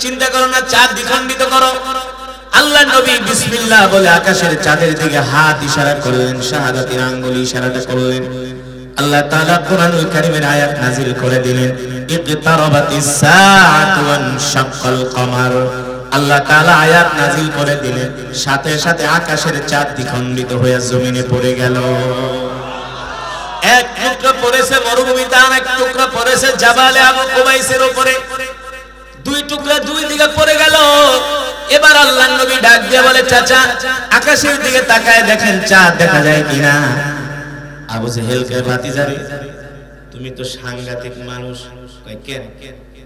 চিন্তা করো না, চাঁদ দ্বিখণ্ডিত করো। আল্লাহ নবী বিসমিল্লাহ বলে আকাশের চাঁদের দিকে হাত ইশারা করলেন, শাহাদাতের আঙ্গুল ইশারাটা করলেন। আল্লাহ তাআলা কোরআনুল কারীমের আয়াত নাযিল করে দিলেন, ইকতারাবাতিস সাআতু ওয়ানশাক্কাল কমার। আল্লাহ তাআলা আয়াত নাযিল করে দিলেন, সাথে সাথে আকাশের চাঁদ দ্বিখণ্ডিত হয়ে জমিনে পড়ে গেল। এক টুকরা পড়েছে মরুভূমিতে, আর এক টুকরা পড়েছে জাবালে আবু কুবাইসের উপরে। দুই টুকরা দুই দিকে পড়ে গেল। এবার আল্লাহর নবী ডাক দিয়ে বলে, চাচা আকাশের দিকে তাকায় দেখেন চাঁদ দেখা যায় কিনা। আবু জেহেল কে ভাতিজারে, তুমি তো সাংঘাতিক মানুষ। কয় কেন?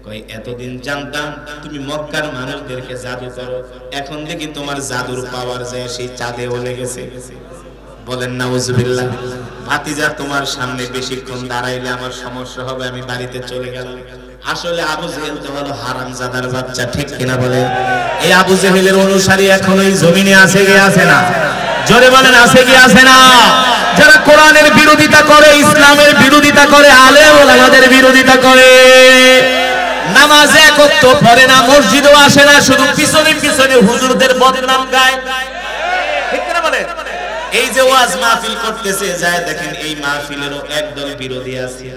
কয় এতদিন জানতাম তুমি মক্কার মানুষদেরকে জাদু করো, এখন দেখি তোমার জাদুর পাওয়ার যায় সেই চাঁদেও লেগেছে। বলেন নাউজুবিল্লাহ। ভাতিজা তোমার সামনে বেশিক্ষণ দাঁড়াইলে আমার সমস্যা হবে, আমি বাড়িতে চলে গেলাম। আসলে আবু জেহেল তো হলো হারামজাদার বাচ্চা, ঠিক কিনা বলেন? এই আবু জেহেলের অনুসারী এখন এই জমিনে আছে কি আছে না? জোরে বলেন আছে কি আছে না? যারা কোরআনের বিরোধিতা করে, ইসলামের বিরোধিতা করে, আলেম ওলামাদের বিরোধিতা করে, নামাজে এক ওয়াক্ত পড়ে না, মসজিদেও আসে না, শুধু পিছনে পিছনে হুজুরদের বদনাম গায়, ঠিক কিনা বলেন? এই যে ওয়াজ মাহফিল করতেছে, যায় দেখেন এই মাহফিলেরও একদল বিরোধী আছে।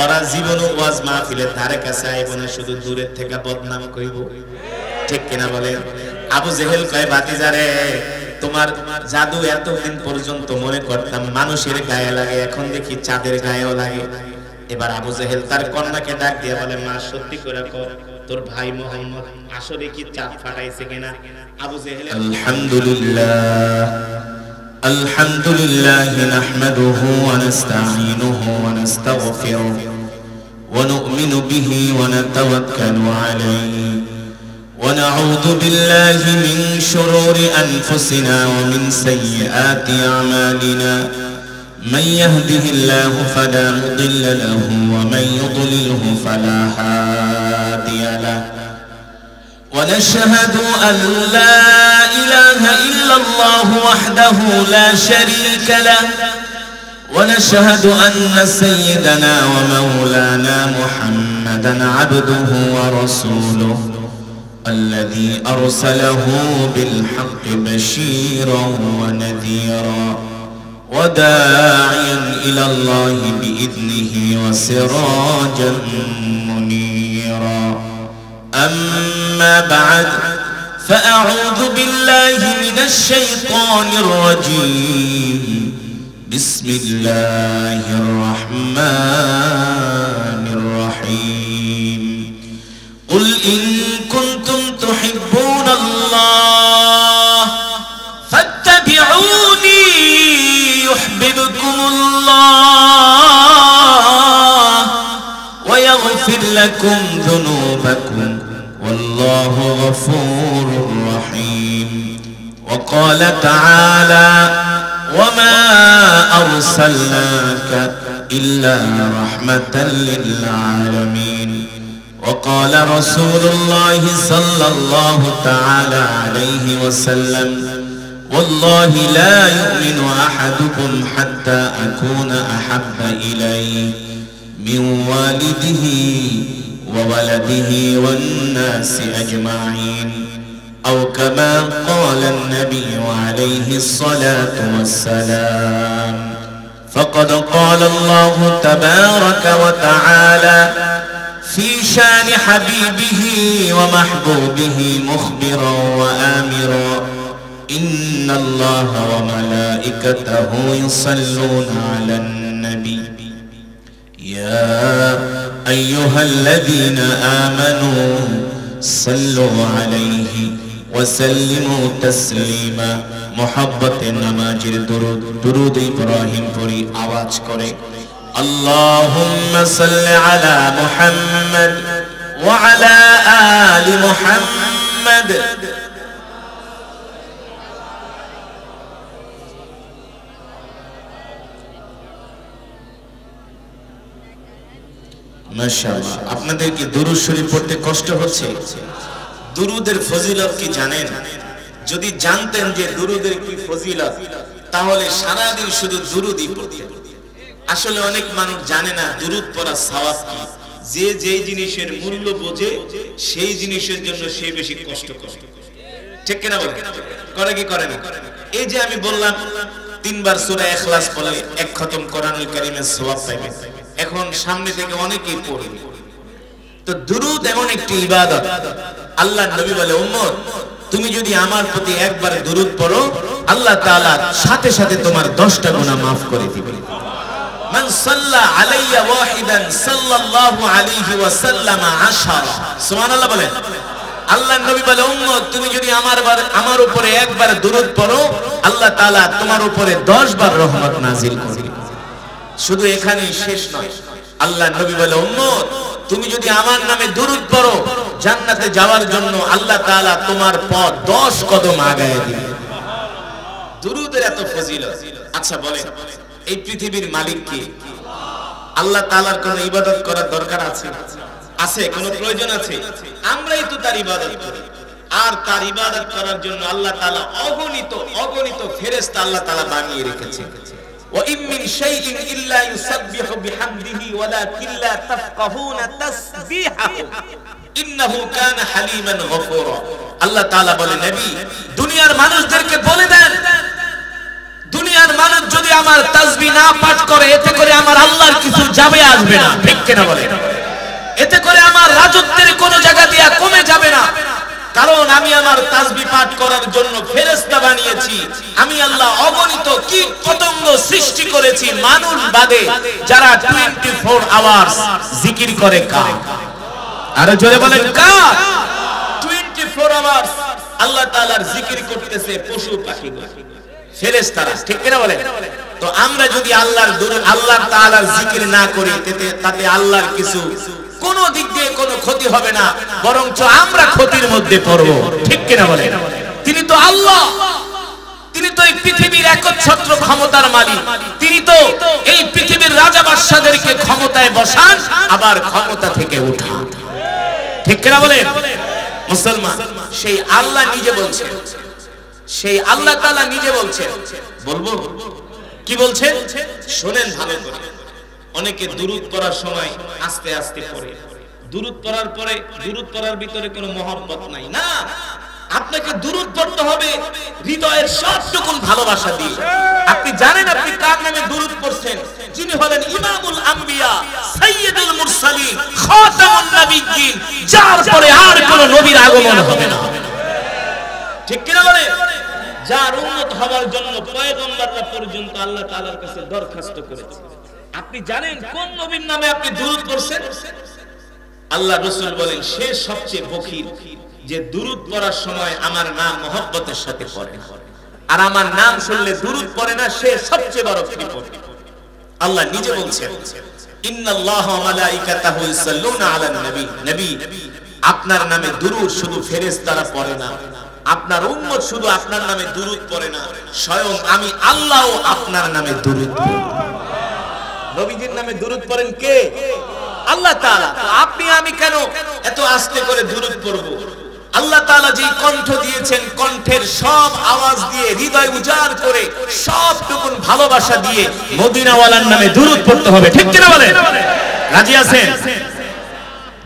ওরা জীবনও ওয়াজ মাহফিলের ধারে কাছে আইব না, শুধু দূরের থেকে বদনাম কইব, ঠিক কিনা বলেন? আবু জেহেল কয়, ভাতিজারে তোমার জাদু এতদিন পর্যন্ত মনে করতাম মানুষের গায়ে লাগে, এখন দেখি চাঁদের গায়েও লাগে। এবার আবু জেহেল তার কন্যাকে ডাক দিয়ে বলে, মা সত্যি করে কর, তোর ভাই মুহাম্মদ আসলে কি চাঁদ ফাটাইছে কিনা? আবু জেহেল আলহামদুলিল্লাহ আলহামদুলিল্লাহি নাহমাদুহু ওয়া নাস্তাঈনুহু ওয়া নাস্তাগফিরুহু ওয়া নু'মিনু বিহি ওয়া নাতাওয়াক্কালু আলাইহি ওয়া নাউযু বিল্লাহি মিন শুরুরি আনফুসিনা ওয়া মিন সাইয়্যাতি আমালিনা মান ইয়াহদিহিল্লাহু ফালা মুদিল্লা লাহু ওয়া মান ইউদ্লিলহু ফালা হাদিয়া লাহু। ونشهد أن لا إله إلا الله وحده لا شريك له ونشهد أن سيدنا ومولانا محمدا عبده ورسوله الذي أرسله بالحق بشيرا ونذيرا وداعيا إلى الله بإذنه وسراجا منيرا. أما بعد فأعوذ بالله من الشيطان الرجيم. بسم الله الرحمن الرحيم. قل إن كنتم تحبون الله فاتبعوني يحببكم الله ويغفر لكم ذنوبكم والله غفور رحيم. وقال تعالى وما أرسلناك إلا رحمة للعالمين. وقال رسول الله صلى الله تعالى عليه وسلم والله لا يؤمن أحدكم حتى أكون أحب إليه من والده وولده والناس أجمعين أو كما قال النبي عليه الصلاة والسلام. فقد قال الله تبارك وتعالى في شان حبيبه ومحبوبه مخبرا وآمرا إن الله وملائكته يصلون على النبي يا أيها الذين آمنوا صلوا عليه وسلموا تسليما. محبت نماجر درود إبراهيم پوری آواز کرے اللهم صل على محمد وعلى آل محمد. মাশাআল্লাহ, আপনাদের কি দুরূদ শরীফ পড়তে কষ্ট হচ্ছে? দুরূদের ফজিলত কি জানেন? যদি জানতেন যে দুরূদের কি ফজিলত, তাহলে সারা দিন শুধু দুরূদই পড়তেন। আসলে অনেক মানুষ জানে না দুরূদ পড়ার সওয়াব কি। যে যেই জিনিসের মূল্য বোঝে সেই জিনিসের জন্য সে বেশি কষ্ট করে, ঠিক কিনা বলেন? করে কি করে না? এই যে আমি বললাম 3 বার সূরা ইখলাস পড়লে 1 খতম কোরআনুল কারীমের সওয়াব পাবেন। এখন সামনে থেকে অনেকেই পড়বে। তো দুরূদ এমন একটি ইবাদত, আল্লাহর নবী বলে উম্মত তুমি যদি আমার প্রতি একবার দুরূদ পড়ো আল্লাহ তাআলা সাথে সাথে তোমার 10টা গুনাহ maaf করে দিবেন। মান সাল্লা আলাইয়া ওয়াহিদান সাল্লাল্লাহু আলাইহি ওয়াসাল্লাম 10। সুবহানাল্লাহ বলেন। আল্লাহর নবী বলে উম্মত তুমি যদি আমার উপরে একবার দুরূদ পড়ো আল্লাহ তাআলা তোমার উপরে 10 বার রহমত নাযিল করবেন। শুধু এখানেই শেষ নয়, আল্লাহর নবী বলে উম্মত তুমি যদি আমার নামে দুরূদ পড়ো জান্নাতে যাওয়ার জন্য আল্লাহ তাআলা তোমার পথ 10 কদম আগায় দিবেন। দুরূদের এত ফজিলত। আচ্ছা বলেন এই পৃথিবীর মালিক কে? আল্লাহ তাআলার কোন ইবাদত করার দরকার আছে? আছে? কোন প্রয়োজন আছে? আমরাই তো তার ইবাদত করি। আর তার ইবাদত করার জন্য আল্লাহ তাআলা অগণিত ফেরেশতা আল্লাহ তাআলা বানিয়ে রেখেছেন। ওয়া ইম মিন শাইইন ইল্লা ইউসাব্বিহু বিহামদিহি ওয়ালাকিন লা তাফকাহুনা তাসবিহাহু ইন্নাহু কানা হালিমান গফুরা। আল্লাহ তাআলা বলেন নবী দুনিয়ার মানুষদেরকে বলে দেন দুনিয়ার মানুষ যদি আমার তাসবিহ না পাঠ করে এতে করে আমার আল্লাহর কিছু যাবে আসবে না, ঠিক কিনা বলেন? এতে করে আমার রাজত্বের কোন জায়গা দিয়া কমে যাবে না, কারণ আমি আমার তাসবিহ পাঠ করার জন্য ফেরেশতা বানিয়েছি। আমি আল্লাহ অগণিত কীট পতঙ্গ সৃষ্টি করেছি মানুষ বাদে যারা 24 আওয়ার্স জিকির করে। কার? আরো জোরে বলেন কার? 24 আওয়ার্স আল্লাহ তাআলার জিকির করতেছে পশু পাখি ফেরেশতারা, ঠিক কিনা বলেন? তো আমরা যদি আল্লাহ তাআলার জিকির না করি তাতে আল্লাহর কিছু কোন দিক দিয়ে কোনো ক্ষতি হবে না, বরঞ্চ আমরা ক্ষতির মধ্যে পড়ব, ঠিক কিনা বলেন? তিনি তো আল্লাহ, তিনি তো এই পৃথিবীর একচ্ছত্র ক্ষমতার মালিক, তিনি তো এই পৃথিবীর রাজা বাদশাদেরকে ক্ষমতায় বসান আবার ক্ষমতা থেকে উঠান, ঠিক কিনা বলেন? মুসলমান সেই আল্লাহ নিজে বলছেন, সেই আল্লাহ তাআলা নিজে বলছেন, বলবো কি বলছেন শুনেন ভালো করে। অনেকে দুরূদ পড়ার সময় আস্তে আস্তে পড়ে, দুরূদ পড়ার পরে দুরূদ পড়ার ভিতরে কোনো মহব্বত নাই। না, আপনাকে দুরূদ পড়তে হবে হৃদয়ের সবটুকুন ভালোবাসা দিয়ে। আপনি জানেন আপনি কার নামে দুরূদ পড়ছেন? যিনি হলেন ইমামুল আম্বিয়া, সাইয়্যিদুল মুরসালিন, খাতামুন নবিয়্যিন, যার পরে আর কোনো নবীর আগমন হবে না, ঠিক কিনা বলে? যার উম্মত হওয়ার জন্য পয়গম্বররা পর্যন্ত আল্লাহ তাআলার কাছে দরখাস্ত করেছে। আপনি জানেন কোন নবীর নামে আপনি দুরূদ পড়ছেন? আল্লাহ রাসূল বলেন সে সবচেয়ে বখিল যে দুরূদ পড়ার সময় আমার নাম মহব্বতের সাথে পড়ে না, আর আমার নাম শুনলে দুরূদ পড়ে না, সে সবচেয়ে বড় কৃপণ। আল্লাহ নিজে বলছেন ইন্নাল্লাহা ওয়া মালাইকাতাহু ইউসাল্লুনা আলান নবী, নবী আপনার নামে দুরূদ শুধু ফেরেশতারা পড়ে না, আপনার উম্মত শুধু আপনার নামে দুরূদ পড়ে না, স্বয়ং আমি আল্লাহও আপনার নামে দুরূদ পড়ি। নবীজির নামে দুরূদ পড়েন কে? আল্লাহ তাআলা। আপনি আমি কেন এত আস্তে করে দুরূদ পড়ব? আল্লাহ তাআলা যেই কণ্ঠ দিয়েছেন, কণ্ঠের সব আওয়াজ দিয়ে হৃদয় উজাড় করে সবটুকুন ভালোবাসা দিয়ে মদিনাওয়ালার নামে দুরূদ পড়তে হবে, ঠিক কিনা বলেন? রাজি আছেন?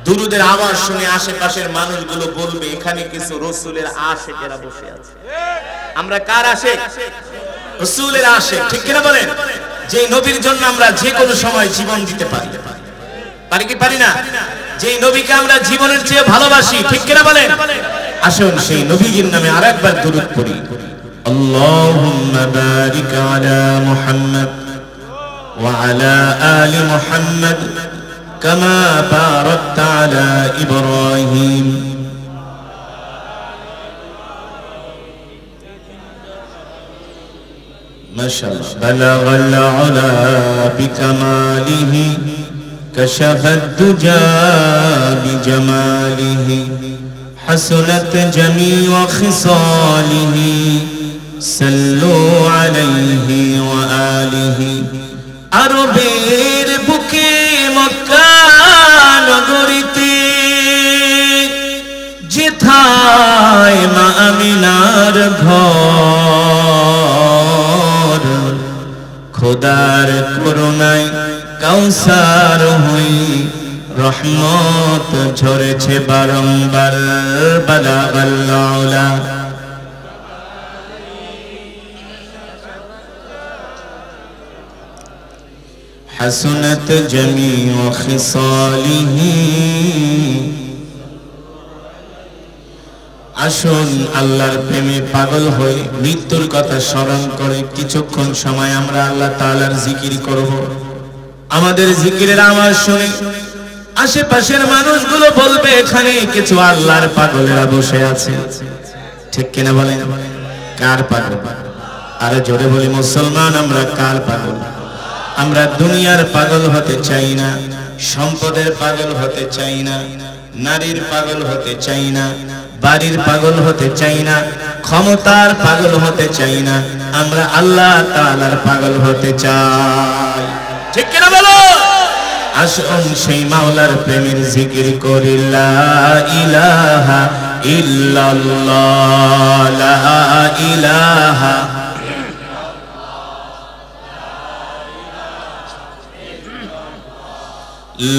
দুরূদের আওয়াজ শুনে আশেপাশের মানুষগুলো বলবে এখানে কিছু রাসূলের আশিকেরা বসে আছে। আমরা কার আশিক? রাসূলের আশিক, ঠিক কিনা বলেন? যে নবীর জন্য আমরা যে কোনো সময় জীবন দিতে পারি, পারি কি পারি না? যে নবীকে আমরা জীবনের চেয়ে ভালোবাসি, ঠিক কিনা বলেন? আসুন সেই নবীর নামে আরেকবার দুরূদ পড়ি। আল্লাহুম্মা বারিক আলা মুহাম্মদ ওয়া আলা আলি মুহাম্মদ কামা বারাকতা আলা ইব্রাহিম। মাশাআল্লাহ। বালাগাল উলা বিকামালিহি كشف الدجى بجماله حسنت جميع خصاله صلوا عليه وآله। আরবের বুকে মক্কা নগরীতে যেথায় মা আমিনার ঘর, খোদার করুণায় কাউসার হই রহমত ঝরেছে বারংবার বালাগাল উলা হাসনাত জামিউ খিসালিহি আসুন আল্লাহর প্রেমে পাগল হয়ে মৃত্যুর কথা স্মরণ করে কিছুক্ষণ সময় আমরা আল্লাহ তাআলার জিকির করব। আমাদের জিকিরের আওয়াজ শুনে আশেপাশের মানুষগুলো বলবে এখানে কিছু আল্লাহর পাগলেরা বসে আছে। ঠিক কিনা বলেন? কার পাগল? আরে জোরে বলি মুসলমান, আমরা কার পাগল? আমরা দুনিয়ার পাগল হতে চাই না, সম্পদের পাগল হতে চাই না, নারীর পাগল হতে চাই না, বাড়ির পাগল হতে চাই না, ক্ষমতার পাগল হতে চাই না, আমরা আল্লাহ তাআলার পাগল হতে চাই। ঠিক কিনা বলো? আসুন সেই মাওলার প্রেমের জিকির করি, লা ইলাহা ইল্লাল্লাহ, লা ইলাহা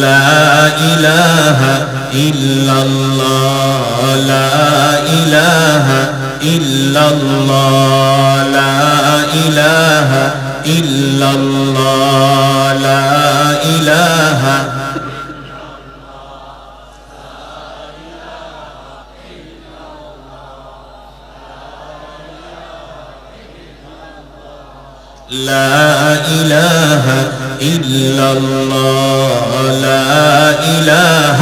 লা ইলাহা ইল্লাল্লাহ, লা ইলাহা ইল্লাল্লাহ, লা ইলাহা ইল্লাল্লাহ, লা ইলাহা لا إله إلا الله لا إله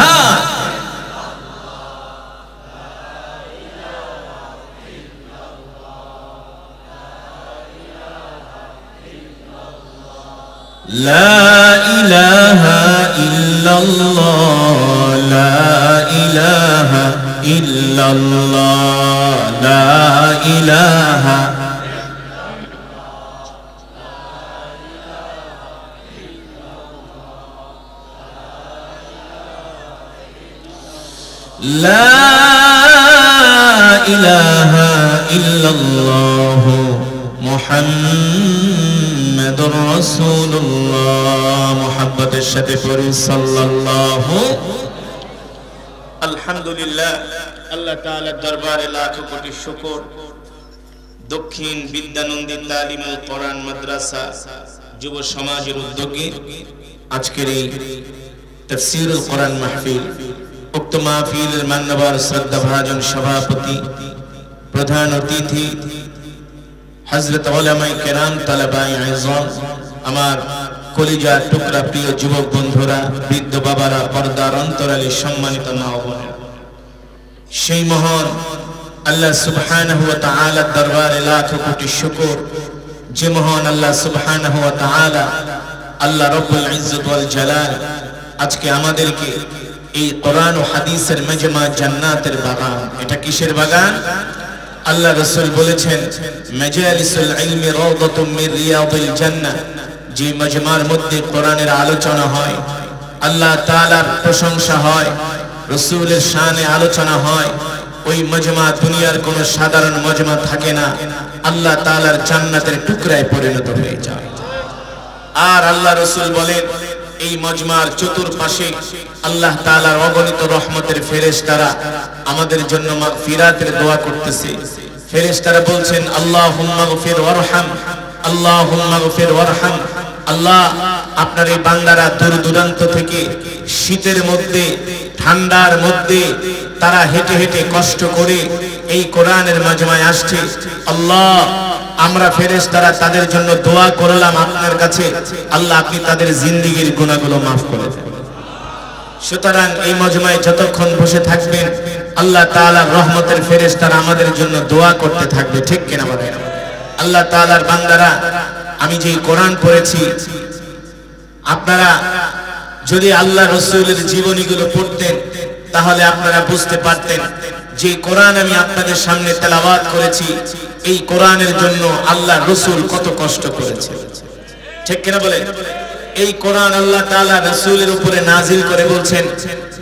لا إله إلا الله لا إله إلا الله لا إله لا إله إلا الله محمد رسول الله محبت الشفيع صلى الله الحمد لله আল্লাহ তাআলার দরবারে লাখ কোটি শুকর। দক্ষিণ বিদ্যানন্দী তালিমুল কোরআন মাদ্রাসা যুব সমাজের উদ্যোগে আজকের এই তাফসীরুল কোরআন মাহফিল, উক্ত মাহফিলের মান্যবর শ্রদ্ধাভাজন সভাপতি, প্রধান অতিথি হযরত উলামায়ে কেরাম, তালাবায়ে আযম, আমার কলিজার টুকরা প্রিয় যুবক বন্ধুরা, বৃদ্ধ বাবারা, পর্দার অন্তরালে সম্মানিত মা ও বোনেরা, সেই মহান আল্লাহ সুবহানাহু ওয়া তাআলার দরবারে লাখ কোটি শুকর, যে মহান আল্লাহ সুবহানাহু ওয়া তাআলা, আল্লাহ রব্বুল ইজ্জত ওয়াল জালাল আজকে আমাদেরকে এই কোরআন ও হাদিসের মাজমা জান্নাতের বাগান। এটা কিসের বাগান? আল্লাহ রাসূল বলেছেন মাজালিসুল ইলমি রাওদাতুম মির রিয়াদিল জান্নাহ, যে মাজমার মধ্যে কোরআনের আলোচনা হয়, আল্লাহ তাআলার প্রশংসা হয়, রাসূলের শানে আলোচনা হয়, ওই মাজমা দুনিয়ার কোনো সাধারণ মাজমা থাকে না, আল্লাহ তাআলার জান্নাতের টুকরায় পরিণত হয়ে যায়। আর আল্লাহ রাসূল বলেন এই মজমার চতুর্পাশে আল্লাহ তাআলার অগণিত রহমতের ফেরেশতারা আমাদের জন্য মাগফিরাতের দোয়া করতেছে। ফেরেশতারা বলছেন আল্লাহুম্মা গফির ওয়ারহাম, আল্লাহুম্মা গফির ওয়ারহাম। আল্লাহ, আপনার এই বান্দারা দূর দূরান্ত থেকে শীতের মধ্যে, ঠান্ডার মধ্যে তারা হেঁটে হেঁটে কষ্ট করে এই কোরআনের মাজমায় আসছে। আল্লাহ, আমরা ফেরেশতারা তাদের জন্য দোয়া করলাম আপনার কাছে, আল্লাহ আপনি তাদের জিন্দেগীর গুনাহগুলো মাফ করে দেন। সুতরাং এই মজমায় যতক্ষণ বসে থাকবেন আল্লাহ তাআলার রহমতের ফেরেশতারা আমাদের জন্য দোয়া করতে থাকবে। ঠিক কিনা বলেন? আল্লাহ তাআলার বান্দারা, আমি যে কোরআন পড়েছি, আপনারা যদি আল্লাহ রাসূলের জীবনীগুলো পড়তেন তাহলে আপনারা বুঝতে পারতেন যে কোরআন আমি আপনাদের সামনে তেলাওয়াত করেছি, এই কোরআনের জন্য আল্লাহ রাসূল কত কষ্ট করেছে। ঠিক কিনা বলে? এই কোরআন আল্লাহ তাআলা রাসূলের উপরে নাজিল করে বলছেন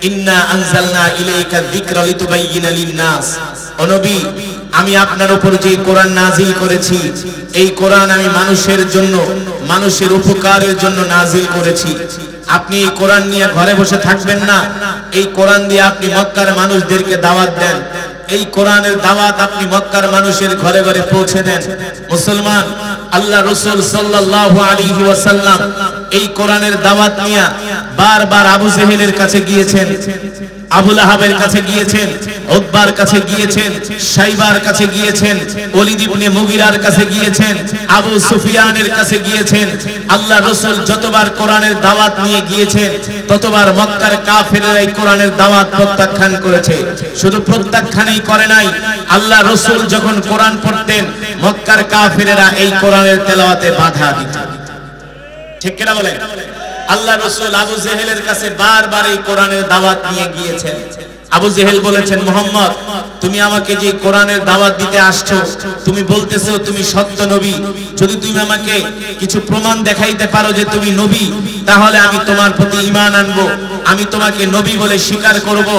ইন্না আনজালনা ইলাইকা যিকরা লিতুবাইয়িনা লিন-নাস। ও নবী, আমি আপনার উপর যে কোরআন নাজিল করেছি এই কোরআন আমি মানুষের জন্য, মানুষের উপকারের জন্য নাজিল করেছি। আপনি এই কোরআন নিয়ে ঘরে বসে থাকবেন না, এই কোরআন দিয়ে আপনি মক্কার মানুষদেরকে দাওয়াত দেন। এই কোরআনের দাওয়াত আপনি মক্কার মানুষের ঘরে ঘরে পৌঁছে দেন। মুসলমান, আল্লাহ রাসূল সাল্লাল্লাহু আলাইহি ওয়াসাল্লাম এই কোরআনের দাওয়াত নিয়ে বারবার আবু জেহেলের কাছে গিয়েছেন, আবু লাহাবের কাছে গিয়েছেন, উতবার কাছে গিয়েছেন, শাইবার কাছে গিয়েছেন, ওলীদ ইবনে মুগিরার কাছে গিয়েছেন, আবু সুফিয়ানের কাছে গিয়েছেন। আল্লাহ রাসূল যতবার কোরআনের দাওয়াত নিয়ে গিয়েছেন ততবার মক্কার কাফেররা এই কোরআনের দাওয়াত প্রত্যাখ্যান করেছে। শুধু প্রত্যাখ্যানই করে নাই, আল্লাহ রাসূল যখন কোরআন পড়তেন মক্কার কাফেররা এই কোরআনের তেলাওয়াতে বাধা দিত। ঠিক কিনা বলেন? আল্লাহ রাসূল আবু জেহেলের কাছে বারবার এই কোরআনের দাওয়াত নিয়ে গিয়েছেন। আবু জেহেল বলেছেন, মুহাম্মদ তুমি আমাকে যে কোরআনের দাওয়াত দিতে আসছো, তুমি বলতেছো তুমি সত্য নবী, যদি তুমি আমাকে কিছু প্রমাণ দেখাইতে পারো যে তুমি নবী, তাহলে আমি তোমার প্রতি ঈমান আনবো, আমি তোমাকে নবী বলে স্বীকার করব।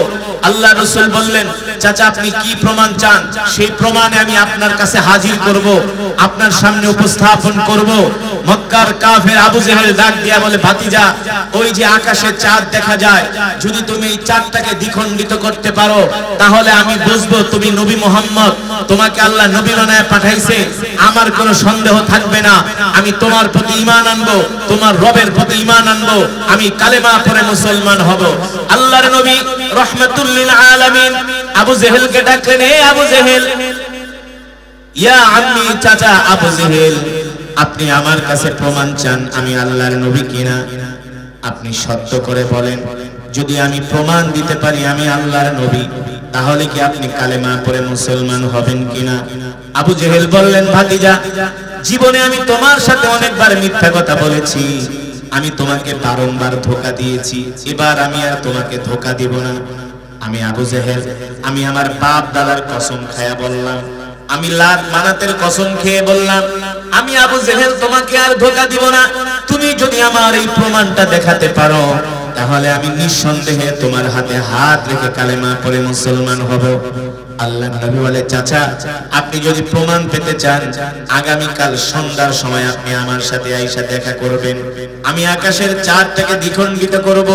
আল্লাহ রাসূল বললেন, চাচা আপনি কি প্রমাণ চান? সেই প্রমাণে আমি আপনার কাছে হাজির করব, আপনার সামনে উপস্থাপন করব। মক্কার কাফের আবু জেহেল ডাক দিয়া বলে, ভাতিজা ওই যে আকাশে চাঁদ দেখা যায়, যদি তুমি এই চাঁদটাকে দ্বিখণ্ডিত করতে পারো তাহলে আমি বুঝবো তুমি নবী মুহাম্মদ, তোমাকে আল্লাহ নবী বানায় পাঠাইছে, আমার কোনো সন্দেহ থাকবে না। আমি তোমার প্রতি ঈমান আনবো, তোমার রবের প্রতি ঈমান আনবো, আমি কালেমা পড়ে মুসলমান হব। আল্লাহর নবী রাহমাতুল লিল আলামিন আবু জেহেলকে ডাকলেন, হে আবু জেহেল, ইয়া আম্মি, চাচা আবু জেহেল, আপনি আমার কাছে প্রমাণ চান আমি আল্লাহর নবী কিনা? আপনি সত্য করে বলেন, যদি আমি প্রমাণ দিতে পারি আমি আল্লাহর নবী, তাহলে কি আপনি কালেমা পড়ে মুসলমান হবেন কিনা? আবু জেহেল বললেন, ভাতিজা জীবনে আমি তোমার সাথে অনেকবার মিথ্যা কথা বলেছি, আমি তোমাকে বারংবার ধোঁকা দিয়েছি, এবার আমি আর তোমাকে ধোঁকা দিব না। আমি আবু জেহেল, আমি আমার বাপ দাদার কসম খায়া বললাম, আমি লাত মানাতের কসম খেয়ে বললাম, আমি আবু জেহেল তোমাকে আর ধোঁকা দিব না। তুমি যদি আমার এই প্রমাণটা দেখাতে পারো তাহলে আমি নিঃসন্দেহে তোমার হাতে হাত রেখে কালেমা পড়ে মুসলমান হব। আল্লাহর নবী বলে, চাচা আপনি যদি প্রমাণ পেতে চান আগামী কাল সন্ধ্যার সময় আপনি আমার সাথে আয়েশা দেখা করবেন, আমি আকাশের চাঁদটাকে দ্বিখণ্ডিত করব।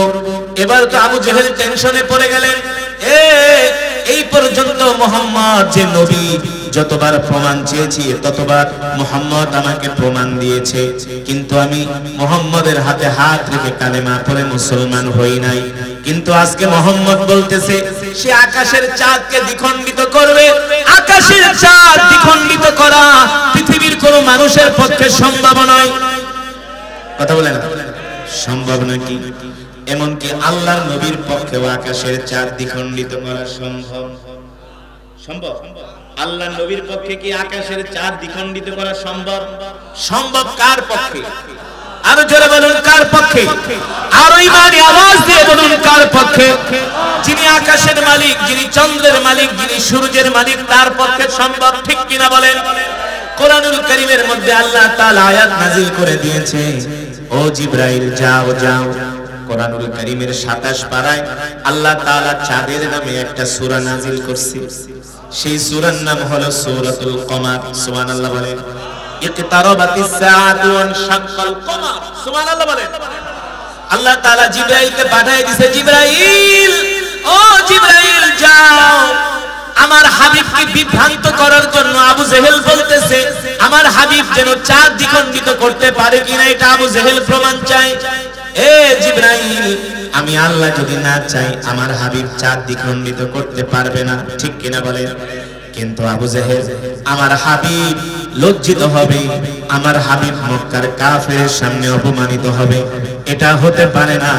এবার তো আবু জেহেল টেনশনে পড়ে গেলেন, এই পর্যন্ত মুহাম্মদ যে নবী, যতবার প্রমাণ চেয়েছি ততবার মুহাম্মদ আমাকে প্রমাণ দিয়েছে, কিন্তু আমি মুহাম্মদের হাতে হাত রেখে কালেমা পড়ে মুসলমান হই নাই। কিন্তু আজকে মুহাম্মদ বলতেছে সে আকাশের চাঁদকে দ্বিখণ্ডিত করবে। আকাশের চাঁদ দ্বিখণ্ডিত করা পৃথিবীর কোনো মানুষের পক্ষে সম্ভব নয়। কথা বলেন, সম্ভব নাকি? এমনকি আল্লাহর নবীর পক্ষেও আকাশের চাঁদ দ্বিখণ্ডিত করা সম্ভব? সম্ভব? আল্লাহর নবীর পক্ষে কি আকাশের চাঁদ দ্বিখণ্ডিত করা সম্ভব? সম্ভব কার পক্ষে? আরো জোরে বলুন, কার পক্ষে? আরো ইমানি আওয়াজ দিয়ে বলুন, কার পক্ষে? যিনি আকাশের মালিক, যিনি চন্দ্রের মালিক, যিনি সূর্যের মালিক, তার পক্ষে সম্ভব। ঠিক কিনা বলেন? কোরআনুল কারীমের মধ্যে আল্লাহ তাআলা আয়াত নাযিল করে দিয়েছে, ও জিবরাইল যাও যাও। কোরআনুল কারীমের 27 পারায় আল্লাহ তাআলা চাঁদের নামে একটা সূরা নাযিল করছে। সেই সূরার নাম হলো সূরাতুল কমার। সুবহানাল্লাহ বলেন। ইকতারাবাতিস সাআতু ওয়ান শাক্কাল কমার। সুবহানাল্লাহ বলেন। আল্লাহ তাআলা জিবরাইলকে পাঠিয়ে দিয়েছে, জিবরাইল, ও জিবরাইল যাও। আমার হাবিবকে বিভ্রান্ত করার জন্য আবু জেহেল বলতেছে আমার হাবিব যেন চাঁদ দ্বিখণ্ডিত করতে পারে কিনা এটা আবু জেহেল প্রমাণ চায়। এ জিবরাইল, আমি আল্লাহ যদি না চাই আমার হাবিব চাঁদ দ্বিখণ্ডিত করতে পারবে না। ঠিক কিনা বলেন? কিন্তু আবু জেহেল, আমার হাবিব লজ্জিত হবে, আমার হাবিব মক্কার কাফেরের সামনে অপমানিত হবে, এটা হতে পারে না।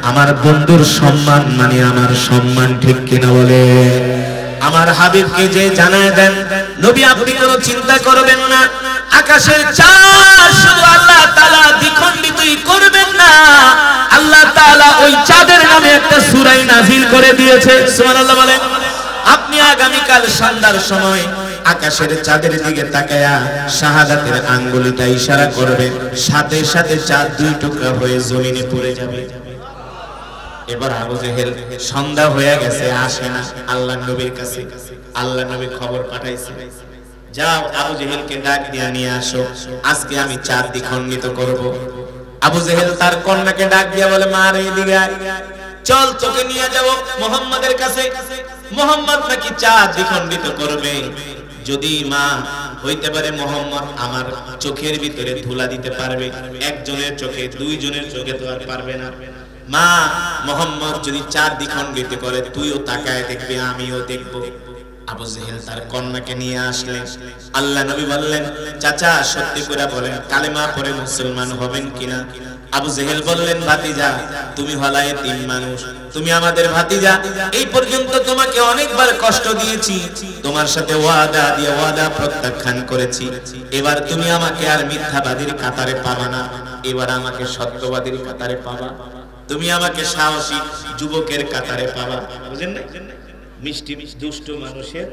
আমার বন্ধুর সম্মান মানে আমার সম্মান। ঠিক কিনা বলে? আমার হাবিবকে যে জানায় দেন, নবী আপনি কোনো চিন্তা করবেন না, আকাশের চাঁদ শুধু আল্লাহ তাআলা দ্বিখণ্ডিতই করবেন না, আল্লাহ তাআলা ওই চাঁদের নামে একটা সূরা নাযিল করে দিয়েছে। সুবহানাল্লাহ বলেন। আপনি আগামীকাল সন্ধ্যার সময় আকাশের চাঁদের দিকে তাকায়া শাহাদাতের আঙ্গুলটা ইশারা করবেন, সাথে সাথে চাঁদ দুই টুকরা হয়ে জমিনে পড়ে যাবে। এবার আবু জেহেল সন্ধ্যা হয়ে গেছে, আসে না আল্লাহর নবীর কাছে। আল্লাহর নবী খবর পাঠাইছে, যাও আবু জেহেলকে ডাক দিয়ে নিয়ে আসো, আজকে আমি চাঁদ দ্বিখণ্ডিত করব। আবু জেহেল তার কন্যাকে ডাক দিয়ে বলে, মা রে এদিকে আয়, চল তোকে নিয়ে যাব মুহাম্মাদের কাছে। মুহাম্মদ নাকি চাঁদ দ্বিখণ্ডিত করবে। যদি মা হইতে পারে মুহাম্মদ আমার চোখের ভিতরে ধুলা দিতে পারবে, একজনের চোখে, দুইজনের চোখে তো আর পারবে না। মা মুহাম্মদ যদি চাঁদ দ্বিখণ্ডিত করে, তুইও তাকায় দেখবি, আমিও দেখব। আবু জেহেল তার কন্যাকে নিয়ে আসলেন। আল্লাহ নবী বললেন, চাচা সত্যি করে বলেন কালেমা পড়ে মুসলমান হবেন কিনা? আবু জেহেল বললেন, ভাতিজা তুমি হলা এতিম মানুষ, তুমি আমাদের ভাতিজা, এই পর্যন্ত তোমাকে অনেকবার কষ্ট দিয়েছি, তোমার সাথে ওয়াদা দিয়ে ওয়াদা প্রত্যাখ্যান করেছি, এবার তুমি আমাকে আর মিথ্যাবাদীর কাতারে পাবা না, এবার আমাকে সত্যবাদীর কাতারে পাবা, তুমি আমাকে সাহসী যুবকের কাতারে পাবা। বুঝেন না? মিষ্টি দুষ্ট মানুষের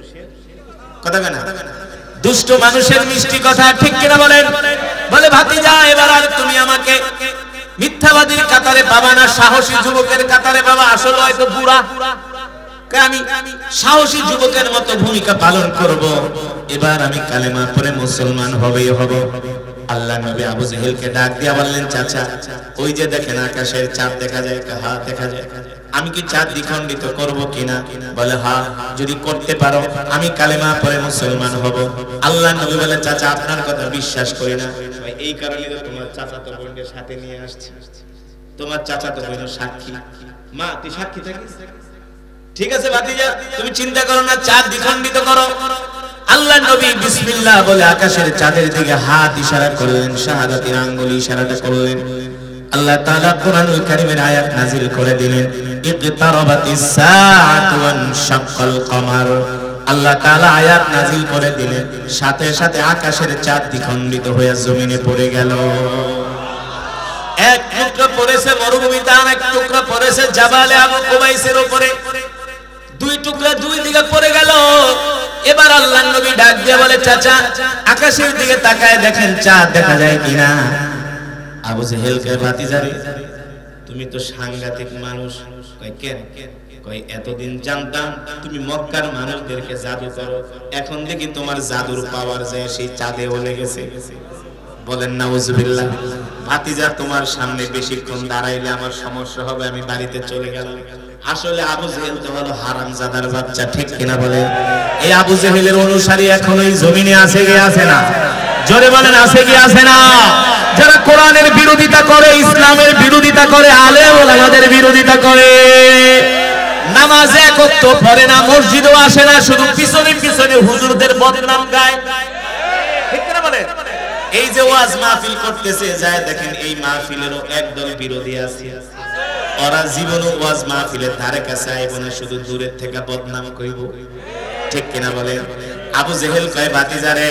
কথা না, দুষ্ট মানুষের মিষ্টি কথা, ঠিক কিনা বলেন? বলে ভাতিজা এবার আর তুমি আমাকে মিথ্যাবাদীর কাতারে পাবা না, সাহসী যুবকের কাতারে পাবা। আসলে হয়তো বুড়া, আমি সাহসী যুবকের মতো ভূমিকা পালন করব, এবার আমি কালেমা পড়ে মুসলমান হবেই হব। আল্লাহ নবী আবু জেহেলকে ডাক দিয়া বললেন, চাচা ওই যে দেখেন আকাশের চাঁদ দেখা যায়, হ্যাঁ দেখা যায়, আমি কি চাঁদ দ্বিখণ্ডিত করব কিনা? বলে হ্যাঁ, যদি করতে পারো আমি কালেমা পড়ে মুসলমান হব। আল্লাহ নবী বলে, চাচা আপনার কথা বিশ্বাস করি না, এই কারণে তো তোমার চাচাতো বোনের সাথে নিয়ে আসছি, তোমার চাচাতো বোনের সাক্ষী। মা তুই সাক্ষী থাকিস, ঠিক আছে ভাতিজা তুমি চিন্তা করো না, চাঁদ দ্বিখণ্ডিত করো। আল্লাহ নবী বিসমিল্লাহ বলে আকাশের চাঁদের দিকে হাত ইশারা করলেন, শাহাদাতের আঙ্গুল ইশারাটা করলেন। আল্লাহ তাআলা কোরআনুল কারীমের আয়াত নাযিল করে দিলেন, ইকতারাবাতিস সাআতু ওয়ানশাক্কাল কমার। আল্লাহ তাআলা আয়াত নাযিল করে দিলেন, সাথে সাথে আকাশের চাঁদ দ্বিখণ্ডিত হয়ে জমিনে পড়ে গেল। এক টুকরা পড়েছে মরুভূমিতে, আর এক টুকরা পড়েছে জাবালে আবু কুবাইসের উপরে, দুই টুকরা দুই দিকে পড়ে গেল। এবার আল্লাহর নবী ডাক দিয়ে বলে, চাচা আকাশের দিকে তাকায় দেখেন চাঁদ দেখা যায় কিনা? আবু জেহেল কে ভাতিজা রে তুমি তো সাংঘাতিক মানুষ। কয় কেন? কয় এতদিন জানতাম তুমি মক্কার মানুষদেরকে জাদু করো, এখন দেখি তোমার জাদুর পাওয়ার যায় সেই চাঁদেও লেগেছে। বলেন নাউজুবিল্লাহ। ভাতিজা তোমার সামনে বেশিক্ষণ দাঁড়াইলে আমার সমস্যা হবে, আমি বাড়িতে চলে গেলাম। আসলে আবু জেহেল তো হলো হারামজাদার বাচ্চা, ঠিক কিনা বলে? এই আবু জেহেলের অনুসারী এখন এই জমিনে আছে কি আছে না? জোরে বলেন আছে কি আছে না? যারা কোরআনের বিরোধিতা করে, ইসলামের বিরোধিতা করে, আলেম ওলামাদের বিরোধিতা করে, নামাজে এক ওয়াক্ত পড়ে না, মসজিদেও আসে না, শুধু পিছনে পিছনে হুজুরদের বদনাম গায়, ঠিক কিনা বলে? এই যে ওয়াজ মাহফিল করতেছে, যায় দেখেন এই মাহফিলেরও একদল বিরোধী আছে, ওরা জীবনও ওয়াজ মাহফিলের ধারে কাছে আইব না, শুধু দূরের থেকে বদনাম কইব, ঠিক কিনা বলে? আবু জেহেল কয় ভাতিজা রে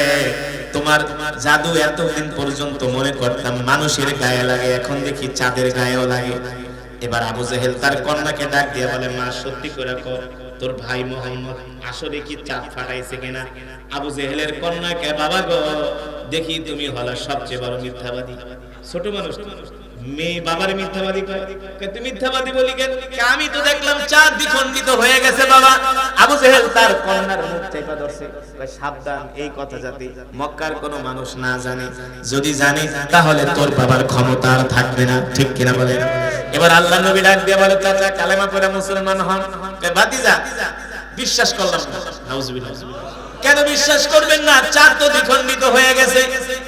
তোমার জাদু এতদিন পর্যন্ত মনে করতাম মানুষের গায়ে লাগে, এখন দেখি চাঁদের গায়েও লাগে। এবার আবু জেহেল তার কন্যাকে ডাক দিয়ে বলে, মা সত্যি করে কর তোর ভাই মুহাম্মদ আসলে কি চাঁদ ফাটাইছে কিনা? আবু জেহেলের কন্যাকে, বাবা গো দেখি তুমি হলা সবচেয়ে বড় মিথ্যাবাদী। ছোট মানুষ মেয়ে বাবার মিথ্যাবাদী কয়, তুই মিথ্যাবাদী বলি কেন? আমি তো দেখলাম চাঁদ দ্বিখণ্ডিত হয়ে গেছে বাবা। আবু জেহেল তার কন্যার মুখ চেপে ধরছে, সাবধান এই কথা যাতে মক্কার কোনো মানুষ না জানে, যদি জানে তাহলে তোর বাবার ক্ষমতা আর থাকবে না, ঠিক কিনা বলেন? এবার আল্লাহ নবী ডাক দিয়ে বলে, চাচা কালেমা পড়ে মুসলমান হন। ভাতিজা বিশ্বাস করলাম না। নাউজুবিল্লাহ। কেন বিশ্বাস করবেন না? চাঁদ তো দ্বিখণ্ডিত হয়ে গেছে,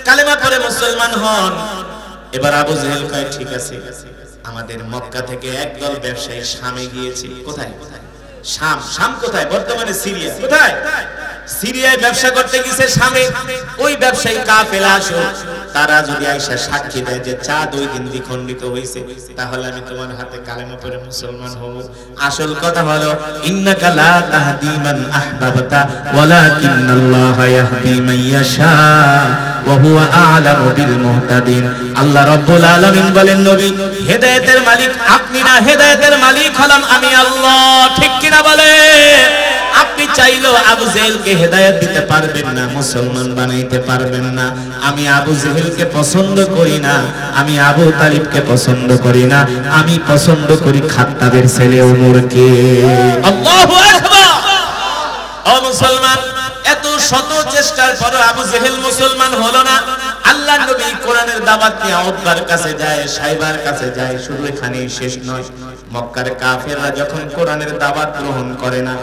কালেমা পড়ে মুসলমান হন। এবার আবু জেহেল কয় ঠিক আছে, আমাদের মক্কা থেকে একদল ব্যবসায়ী শামে গিয়েছে। কোথায়? শাম। শাম কোথায়? বর্তমানে সিরিয়া। কোথায়? সিরিয়ায় ব্যবসা করতে গিয়েছে শামে। ওই ব্যবসায়ী কাফেলা আসো, তারা যদি আয়েশা সাক্ষী দেয় যে চাঁদ ওই দিন দ্বিখণ্ডিত হয়েছে, তাহলে আমি তোমার হাতে কালেমা পড়ে মুসলমান হব। আসল কথা হলো ইন্নাকা লা তাহদি মান আহবাবতা ওয়ালাকিন্নাল্লাহা ইয়াহদি মান ইয়াশা ওয়া হুয়া আ'লামু বিল মুহতাদিন। আল্লাহ রাব্বুল আলামিন বলেন, নবী হেদায়েতের মালিক আপনি না, হেদায়েতের মালিক হলাম আমি আল্লাহ, ঠিক কিনা বলে? আপনি চাই চাইলেও আবু জেহেলকে হেদায়েত দিতে পারবেন না, মুসলমান বানাইতে পারবেন না। আমি আবু জেহেলকে পছন্দ করি না, আমি আবু তালিবকে পছন্দ করি না, আমি পছন্দ করি খাত্তাবের ছেলে ওমরকে। আল্লাহু আকবার। ও মুসলমান, এত শত চেষ্টার পর আবু জেহেল মুসলমান হলো না। আল্লাহর নবী কোরআনের দাওয়াত নিয়ে উতবার কাছে যায়, সাইবার কাছে যায়। শুধু এখানেই শেষ নয়, মক্কার কাফেররা যখন কোরআনের দাওয়াত গ্রহণ করে না,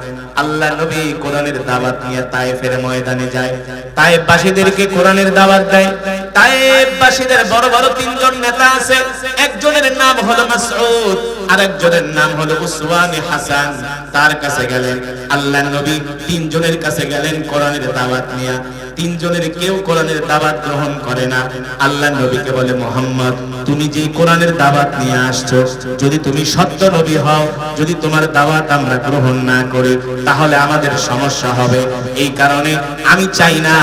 আল্লাহর নবী কোরআনের দাওয়াত নিয়ে তায়েফের ময়দানে যায়। তায়েফবাসীদেরকে কোরআনের দাওয়াত দেয়। তায়েফবাসীদের বড় বড় তিনজন নেতা আছে। একজনের নাম হলো মাসউদ, আরেকজনের নাম হলো উসওয়ানে হাসান। তার কাছে গেলেন আল্লাহর নবী, তিনজনের কাছে গেলেন কোরআনের দাওয়াত নিয়ে। তিনজনের কেউ কোরআনের দাওয়াত গ্রহণ করে না। আল্লাহর নবীকে বলে, মুহাম্মদ, তুমি যে কোরআনের দাওয়াত নিয়ে আসছো, যদি তুমি সত্য নবী হও, যদি তোমার দাওয়াত আমরা গ্রহণ না করি, তাহলে আমাদের সমস্যা হবে। এই কারণে আমি চাই না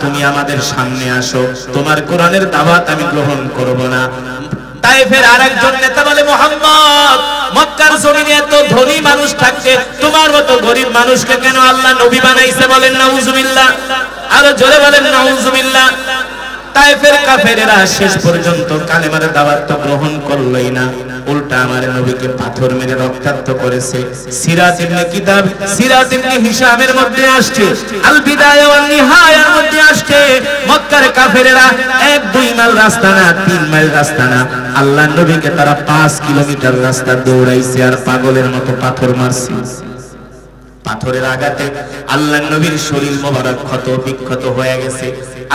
তুমি আমাদের সামনে আসো, তোমার কোরআনের দাওয়াত আমি গ্রহণ করব না। তায়েফের আরেকজন নেতা বলে, মুহাম্মদ, মক্কার জমিনে এত ধনী মানুষ থাকতে তোমার মতো গরিব মানুষকে কেন আল্লাহ নবী বানাইছে? বলেন নাউজুবিল্লাহ। আরো জোরে বলেন নাউজুবিল্লাহ। তায়েফের কাফেরেরা শেষ পর্যন্ত কালেমার দাওয়াত তো গ্রহণ করলই না, উল্টা আমার নবীকে পাথর মেরে রক্তাক্ত করেছে। সিরাত ইবনে কিতাব, সিরাত ইবনে হিশামের মধ্যে আসছে, আল বিদায়া ওয়ান নিহায়ার মধ্যে আসছে, মক্কার কাফেরেরা 1-2 মাইল রাস্তা না, 3 মাইল রাস্তা না, আল্লাহর নবীকে তারা 5 কিলোমিটার রাস্তা দৌড়াইছে আর পাগলের মতো পাথর মারছে। পাথরের আঘাতে আল্লাহর নবীর শরীর মোবারক ক্ষত বিক্ষত হয়ে গেছে,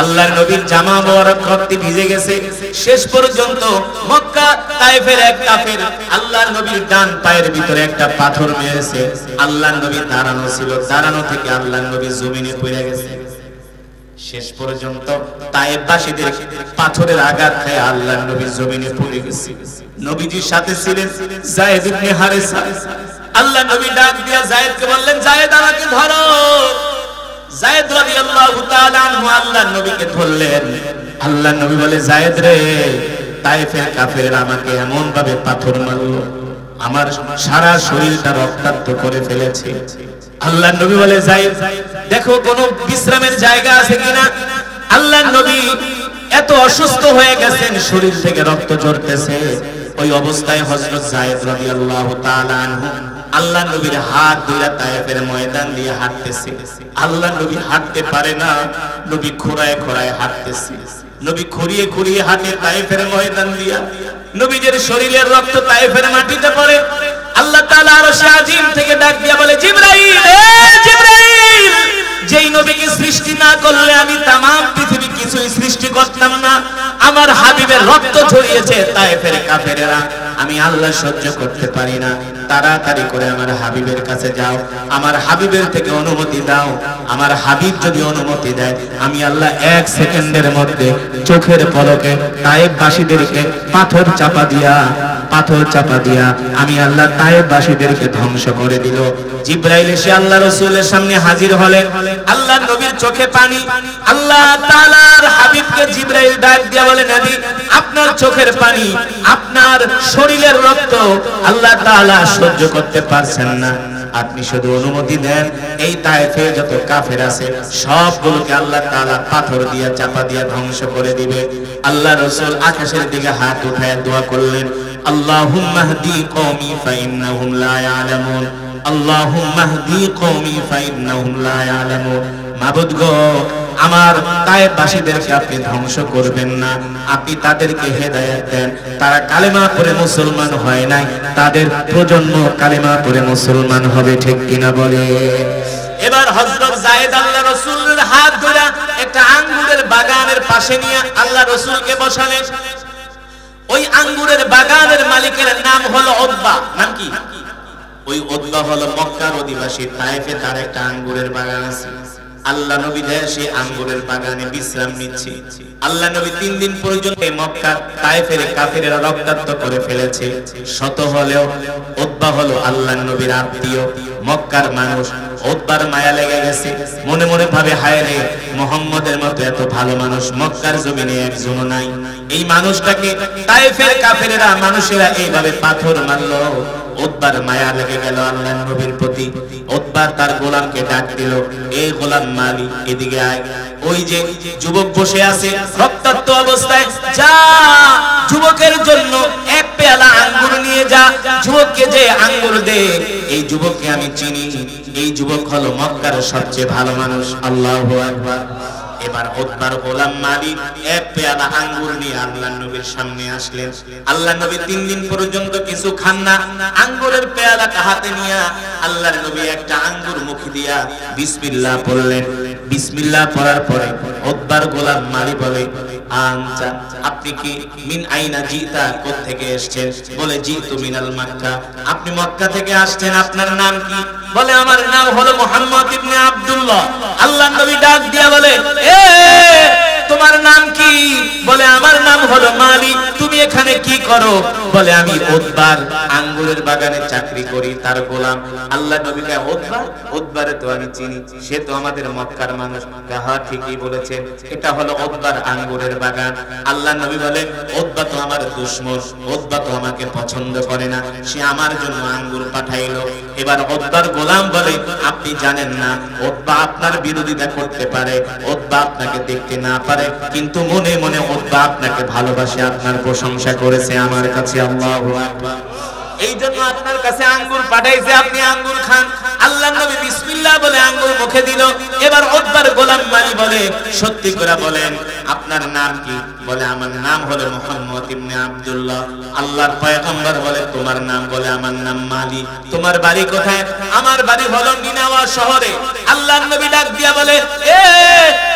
আল্লাহর নবীর জামা মোবারক রক্তে ভিজে গেছে। শেষ পর্যন্ত মক্কা তায়েফের এক কাফের আল্লাহর নবীর ডান পায়ের ভিতরে একটা পাথর মেরেছে। আল্লাহর নবী দাঁড়ানো ছিল, দাঁড়ানো থেকে আল্লাহর নবী জমিনে পড়ে গেছে। শেষ পর্যন্ত তায়েফবাসীদের পাথরের আঘাত খেয়ে আল্লাহর নবী জমিনে পড়ে গেছে। নবীজির সাথে ছিলেন যায়েদ ইবনে হারেসা। আল্লাহ নবী ডাক দিয়া যায়েদকে বললেন, যায়েদ আমাকে ধরো। যায়েদ রাদিয়াল্লাহু তাআলা আনহু আল্লাহর নবীকে ধরলেন। আল্লাহর নবী বলে, যায়েদ রে, তায়েফের কাফেররা আমাকে এমন ভাবে পাথর মারলো, আমার সারা শরীরটা রক্তাক্ত করে ফেলেছে। আল্লাহর নবী বলে, যায়েদ, দেখো কোনো বিশ্রামের জায়গা আছে কিনা। আল্লাহর নবী এত অসুস্থ হয়ে গেছেন, শরীর থেকে রক্ত ঝরতেছে। ওই অবস্থায় হযরত যায়েদ রাদিয়াল্লাহু তাআলা আনহু আল্লাহর নবীর হাত ধরে তায়েফের ময়দান দিয়ে হাঁটতেছে। আল্লাহর নবী হাঁটতে পারে না, নবী খোঁড়ায় খোঁড়ায় হাঁটতেছে। নবী খুঁড়িয়ে খুঁড়িয়ে হাঁটে তায়েফের ময়দান দিয়া। নবীদের শরীরের রক্ত তায়েফের মাটিতে পড়ে। আল্লাহ তাআলা আরশে আজিম থেকে ডাক দিয়া বলে, জিবরাইল, এ জিবরাইল, যেই নবীকে সৃষ্টি না করলে আমি তামাম পৃথিবী কিছুই সৃষ্টি করতাম না। আমার হাবিবের রক্ত ছড়িয়েছে তায়েফের কাফেরেরা, আমি আল্লাহ সহ্য করতে পারি না। তাড়াতাড়ি করে আমার হাবিবের কাছে যাও, আমার হাবিবের থেকে অনুমতি দাও। আমার হাবিব যদি অনুমতি দেয়, আমি আল্লাহ 1 সেকেন্ডের মধ্যে চোখের পলকে তায়েফবাসীদেরকে পাথর চাপা দিয়া আমি আল্লাহ তায়েফবাসীদেরকে ধ্বংস করে দিল। জিবরাইল এসে আল্লাহ রাসূলের সামনে হাজির হলেন। আল্লাহর নবীর চোখে পানি। আল্লাহ তাআলার হাবিবকে জিবরাইল ডাক দিয়া বলে, নবী, আপনার চোখের পানি, আপনার শরীরের রক্ত আল্লাহ তাআলা সহ্য করতে পারছেন না, আপনি শুধু অনুমতি দেন, এই তায়েফে যত কাফের আছে সবগুলোকে আল্লাহ তাআলা পাথর দিয়ে চাপা দিয়ে ধ্বংস করে দিবে। আল্লাহ রাসূল আকাশের দিকে হাত উঠায় দোয়া করলেন, আল্লাহুম্মা হদি কওমি ফাইন্নাহুম লা ইয়ালামুন, আল্লাহুম্মা হদি কওমি ফাইন্নাহুম লা ইয়ালামুন। মাবুদ গো, আমার তায়েফবাসীদেরকে আপনি ধ্বংস করবেন না, আপনি তাদেরকে হেদায়েত দেন। তারা কালেমা পড়ে মুসলমান হয় নাই, তাদের প্রজন্ম কালেমা পড়ে মুসলমান হবে, ঠিক কিনা বলে? এবার হযরত যায়েদ আল্লাহ রাসূলের হাত ধরে একটা আঙ্গুরের বাগানের পাশে নিয়ে আল্লাহ রাসূলকে বসালেন। ওই আঙ্গুরের বাগানের মালিকের নাম হলো উতবা। নাম কি? ওই উতবা হলো মক্কার অধিবাসী। তায়েফে তার একটা আঙ্গুরের বাগান আছে। আল্লাহ নবী দেশে আঙ্গুরের বাগানে বিশ্রাম নিচ্ছে। আল্লাহ নবী 3 দিন পর্যন্ত মক্কা তায়েফের কাফেররা রক্তাক্ত করে ফেলেছে। শত হলেও উতবা হলো আল্লাহর নবীর আত্মীয়, মক্কার মানুষ। উতবার মায়া লেগে গেছে, মনে মনে ভাবে, হায় রে, মুহাম্মদের মতো এত ভালো মানুষ মক্কার জমিনে একজনও নাই। এই মানুষটাকে তায়েফের কাফেররা মানুষেরা এইভাবে পাথর মারলো। উতবার মায়া লেগে গেল আল্লাহর নবীর প্রতি। উতবার তার গোলামকে ডাক দিল, এই গোলাম মালি এদিকে আয়। ওই যে যুবক বসে আছে রক্তাক্ত অবস্থায়, যা যুবকের জন্য এক পেয়ালা আঙ্গুর নিয়ে যা, যুবককে যে আঙ্গুর দে। এই যুবককে আমি চিনি, এই যুবক হলো মক্কার সবচেয়ে ভালো মানুষ। আল্লাহু আকবার। এবার উতবার গোলাম মালিক এক পেয়ালা আঙ্গুর নিয়ে আল্লাহর নবীর সামনে আসলেন। আল্লাহর নবী 3 দিন পর্যন্ত কিছু খান না। আঙ্গুরের পেয়ালাটা হাতে নিয়ে আল্লাহর নবী একটা আঙ্গুর মুখে দিয়া বিসমিল্লাহ পড়লেন। বিসমিল্লাহ পড়ার পরে উতবার গোলাম মালিক বলে, আনতা, আপনি কি মিন আইনা জিতা, কোথা থেকে এসেছেন? বলে জিতু মিনাল মক্কা, আপনি মক্কা থেকে আসছেন। আপনার নাম কি? বলে আমার নাম হলো মুহাম্মদ ইবনে আব্দুল্লাহ। আল্লাহর নবী ডাক দিয়া বলে, এ তোমার নাম কি? বলে আমার নাম হলো মালিক। তুমি এখানে কি করো? বলে আমি উতবার আঙ্গুরের বাগানে চাকরি করি, তার গোলাম। আল্লাহর নবী কয়, উতবা? উতবারে তো আমি চিনি, সে তো আমাদের মক্কার মানুষ। হ্যাঁ ঠিকই বলেছেন, এটা হলো উতবার আঙ্গুরের বাগান। আল্লাহর নবী বলে, উতবা তো আমার দুশমন, উতবা তো আমাকে পছন্দ করে না, সে আমার জন্য আঙ্গুর পাঠাইলো। এবার উতবার গোলাম বলে, আপনি জানেন না উতবা আপনার বিরোধিতা করতে পারে, উতবা আপনাকে দেখতে না পারে, কিন্তু মনে মনে উতবা আপনাকে ভালোবাসে, আপনার প্রশংসা করেছে আমার কাছে। আল্লাহু আকবার। এই জন্য আপনার কাছে আঙ্গুর পাঠাইছে, আপনি আঙ্গুর খান। আল্লাহর নবী বিসমিল্লাহ বলে আঙ্গুর মুখে দিল। এবার উতবার গোলাম মালি বলে, সত্যি করে বলেন আপনার নাম কি? বলে আমার নাম হলো মুহাম্মদ ইবনে আব্দুল্লাহ। আল্লাহর পয়গম্বর বলে, তোমার নাম? বলে আমার নাম মালি। তোমার বাড়ি কোথায়? আমার বাড়ি হলো নিনাওয়া শহরে। আল্লাহর নবী ডাক দিয়া বলে, এ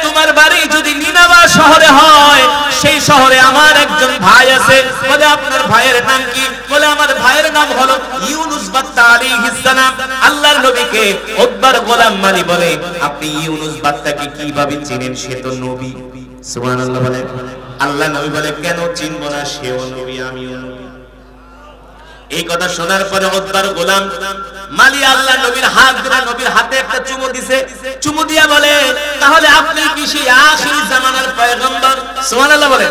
তোমার বাড়ি যদি নিনাওয়া শহরে হয়, সেই শহরে আমার একজন ভাই আছে। বলে আপনার ভাইয়ের নাম কি? বলে আমার ভাইয়ের নাম হলো ইউনুস বাত্তা আলাইহিস সালাম। আল্লাহর নবীকে উতবার গোলাম মালি বলে, আপনি ইউনুস বাত্তাকে কিভাবে চিনেন? সে তো নবী। সুবহানাল্লাহ বলে। আল্লাহ নবী বলে, কেন চিনব না? সেও নবী, আমিও নবী। এই কথা শোনার পরে উতবার গোলাম মালি আল্লাহ নবীর হাত ধরে নবীর হাতে একটা চুমু দিছে। চুমু দিয়া বলে, তাহলে আপনি কি সেই আখির জামানার পয়গম্বর? সুবহানাল্লাহ বলে।